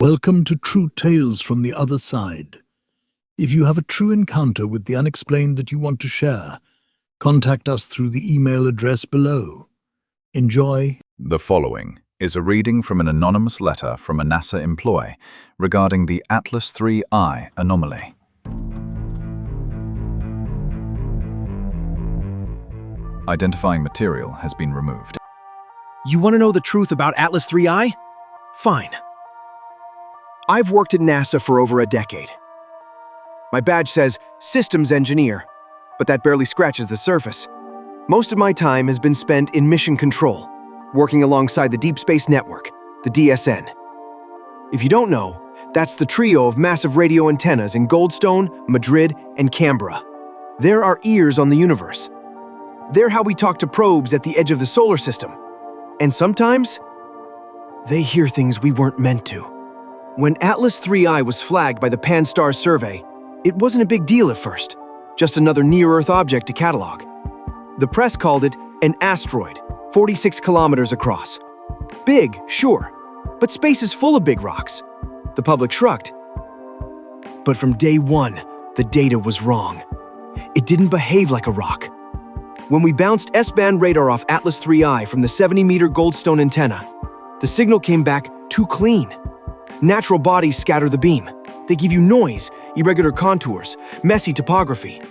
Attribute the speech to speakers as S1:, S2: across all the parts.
S1: Welcome to True Tales from the Other Side. If you have a true encounter with the unexplained that you want to share, contact us through the email address below. Enjoy.
S2: The following is a reading from an anonymous letter from a NASA employee regarding the Atlas IIII anomaly. Identifying material has been removed.
S3: You want to know the truth about Atlas IIII? Fine. I've worked at NASA for over a decade. My badge says Systems Engineer, but that barely scratches the surface. Most of my time has been spent in mission control, working alongside the Deep Space Network, the DSN. If you don't know, that's the trio of massive radio antennas in Goldstone, Madrid, and Canberra. They're our ears on the universe. They're how we talk to probes at the edge of the solar system. And sometimes, they hear things we weren't meant to. When Atlas IIII was flagged by the Pan-STARRS survey, it wasn't a big deal at first, just another near-Earth object to catalog. The press called it an asteroid, 46 kilometers across. Big, sure, but space is full of big rocks. The public shrugged. But from day one, the data was wrong. It didn't behave like a rock. When we bounced S-band radar off Atlas IIII from the 70-meter Goldstone antenna, the signal came back too clean. Natural bodies scatter the beam. They give you noise, irregular contours, messy topography.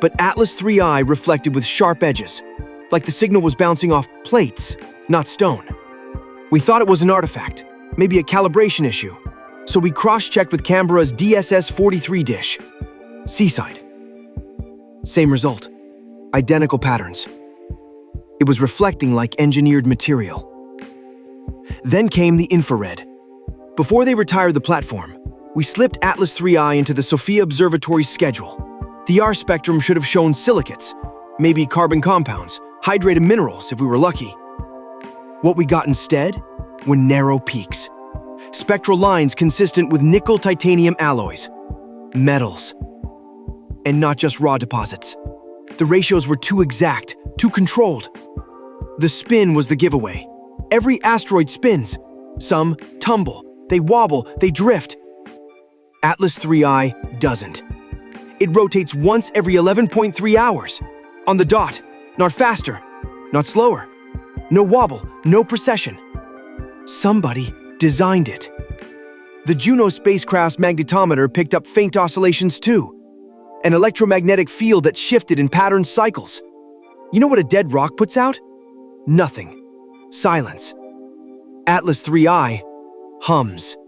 S3: But Atlas IIII reflected with sharp edges, like the signal was bouncing off plates, not stone. We thought it was an artifact, maybe a calibration issue, so we cross-checked with Canberra's DSS-43 dish. Seaside. Same result. Identical patterns. It was reflecting like engineered material. Then came the infrared. Before they retired the platform, we slipped Atlas IIII into the Sophia Observatory's schedule. The R spectrum should have shown silicates, maybe carbon compounds, hydrated minerals if we were lucky. What we got instead were narrow peaks. Spectral lines consistent with nickel-titanium alloys. Metals. And not just raw deposits. The ratios were too exact, too controlled. The spin was the giveaway. Every asteroid spins. Some tumble. They wobble, they drift. Atlas IIII doesn't. It rotates once every 11.3 hours. On the dot, not faster, not slower. No wobble, no precession. Somebody designed it. The Juno spacecraft's magnetometer picked up faint oscillations too. An electromagnetic field that shifted in patterned cycles. You know what a dead rock puts out? Nothing. Silence. Atlas IIII hums.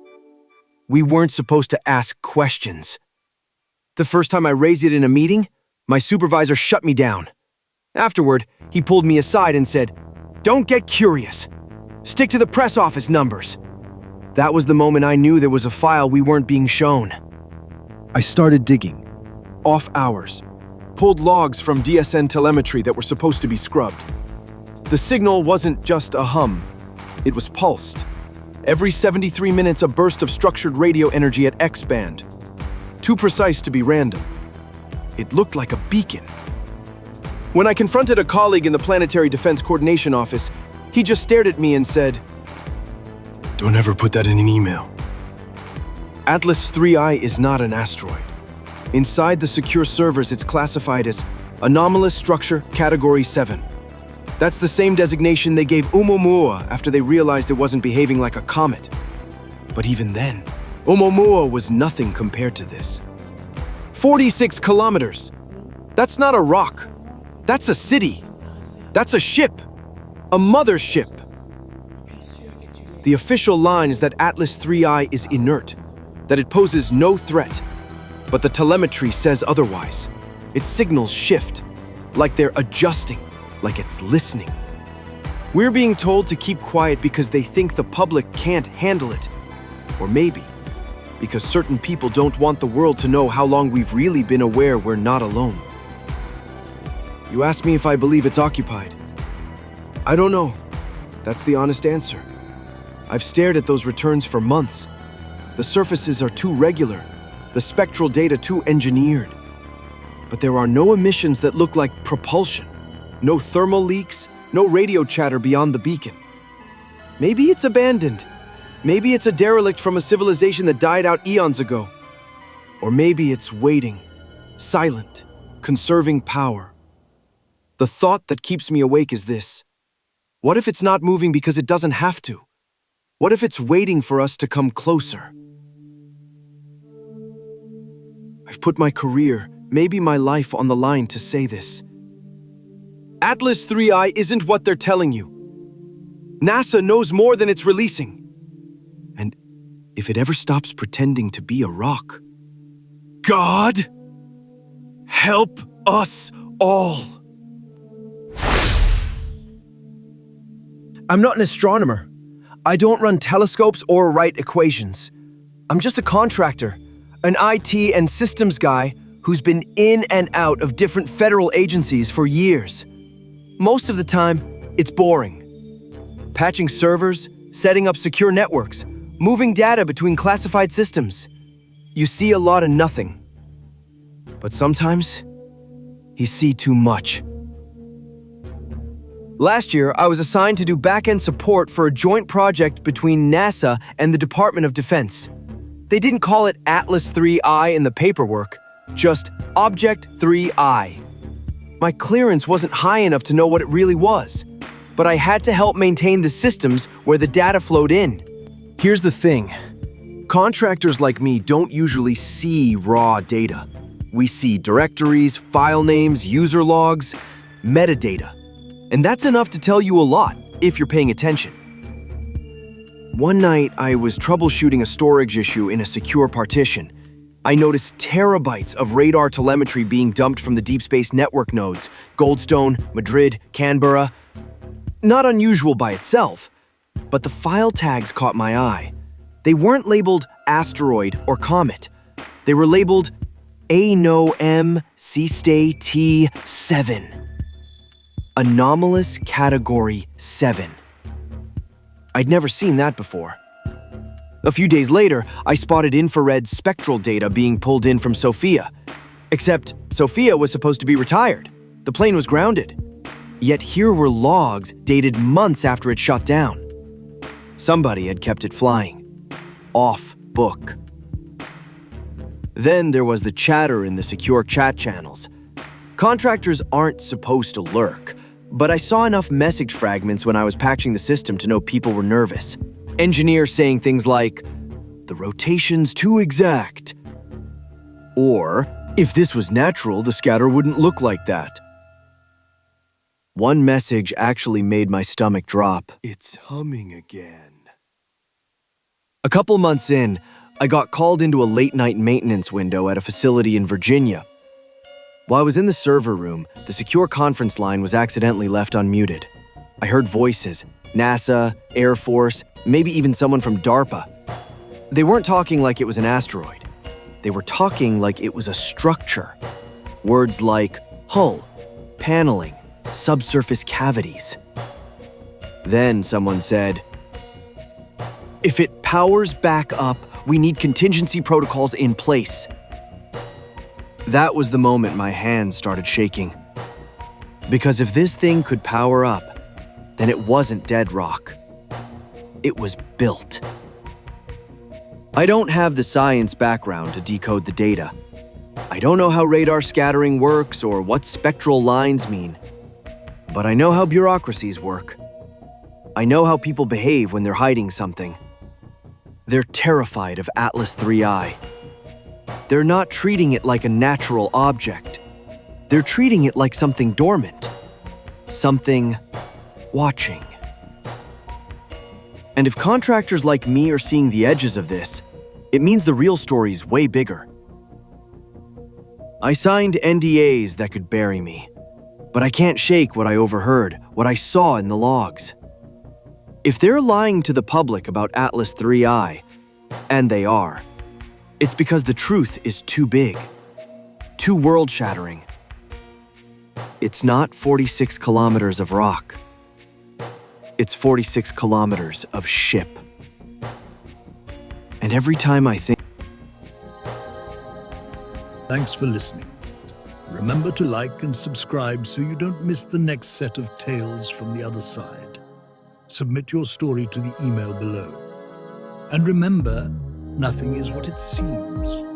S3: We weren't supposed to ask questions. The first time I raised it in a meeting, my supervisor shut me down. Afterward, he pulled me aside and said, "Don't get curious. Stick to the press office numbers." That was the moment I knew there was a file we weren't being shown. I started digging. Off hours. Pulled logs from DSN telemetry that were supposed to be scrubbed. The signal wasn't just a hum. It was pulsed. Every 73 minutes, a burst of structured radio energy at X-band. Too precise to be random. It looked like a beacon. When I confronted a colleague in the Planetary Defense Coordination Office, he just stared at me and said, "Don't ever put that in an email." Atlas IIII is not an asteroid. Inside the secure servers, it's classified as Anomalous Structure Category 7. That's the same designation they gave Oumuamua after they realized it wasn't behaving like a comet. But even then, Oumuamua was nothing compared to this. 46 kilometers. That's not a rock. That's a city. That's a ship. A mothership. The official line is that Atlas IIII is inert, that it poses no threat. But the telemetry says otherwise. Its signals shift, like they're adjusting. Like it's listening. We're being told to keep quiet because they think the public can't handle it. Or maybe because certain people don't want the world to know how long we've really been aware we're not alone. You ask me if I believe it's occupied. I don't know. That's the honest answer. I've stared at those returns for months. The surfaces are too regular, the spectral data too engineered. But there are no emissions that look like propulsion. No thermal leaks, no radio chatter beyond the beacon. Maybe it's abandoned. Maybe it's a derelict from a civilization that died out eons ago. Or maybe it's waiting, silent, conserving power. The thought that keeps me awake is this: what if it's not moving because it doesn't have to? What if it's waiting for us to come closer? I've put my career, maybe my life, on the line to say this. Atlas 3I isn't what they're telling you. NASA knows more than it's releasing. And if it ever stops pretending to be a rock, God, help us all. I'm not an astronomer. I don't run telescopes or write equations. I'm just a contractor, an IT and systems guy who's been in and out of different federal agencies for years. Most of the time, it's boring. Patching servers, setting up secure networks, moving data between classified systems. You see a lot of nothing. But sometimes, you see too much. Last year, I was assigned to do back-end support for a joint project between NASA and the Department of Defense. They didn't call it Atlas 3I in the paperwork, just Object 3I. My clearance wasn't high enough to know what it really was, but I had to help maintain the systems where the data flowed in. Here's the thing. Contractors like me don't usually see raw data. We see directories, file names, user logs, metadata. And that's enough to tell you a lot, if you're paying attention. One night, I was troubleshooting a storage issue in a secure partition. I noticed terabytes of radar telemetry being dumped from the deep space network nodes, Goldstone, Madrid, Canberra. Not unusual by itself, but the file tags caught my eye. They weren't labeled asteroid or comet. They were labeled ANOM C-Stay T7. Anomalous Category 7. I'd never seen that before. A few days later, I spotted infrared spectral data being pulled in from Sofia. Except Sofia was supposed to be retired. The plane was grounded. Yet here were logs dated months after it shut down. Somebody had kept it flying. Off book. Then there was the chatter in the secure chat channels. Contractors aren't supposed to lurk, but I saw enough message fragments when I was patching the system to know people were nervous. Engineers saying things like, "The rotation's too exact." Or, "If this was natural, the scatter wouldn't look like that." One message actually made my stomach drop. "It's humming again." A couple months in, I got called into a late-night maintenance window at a facility in Virginia. While I was in the server room, the secure conference line was accidentally left unmuted. I heard voices, NASA, Air Force, maybe even someone from DARPA. They weren't talking like it was an asteroid. They were talking like it was a structure. Words like hull, paneling, subsurface cavities. Then someone said, "If it powers back up, we need contingency protocols in place." That was the moment my hands started shaking. Because if this thing could power up, then it wasn't dead rock. It was built. I don't have the science background to decode the data. I don't know how radar scattering works or what spectral lines mean. But I know how bureaucracies work. I know how people behave when they're hiding something. They're terrified of Atlas 3I. They're not treating it like a natural object. They're treating it like something dormant. Something watching. And if contractors like me are seeing the edges of this, it means the real story's way bigger. I signed NDAs that could bury me, but I can't shake what I overheard, what I saw in the logs. If they're lying to the public about Atlas 3I, and they are, it's because the truth is too big, too world-shattering. It's not 46 kilometers of rock. It's 46 kilometers of ship. And every time I think...
S1: Thanks for listening. Remember to like and subscribe so you don't miss the next set of tales from the other side. Submit your story to the email below. And remember, nothing is what it seems.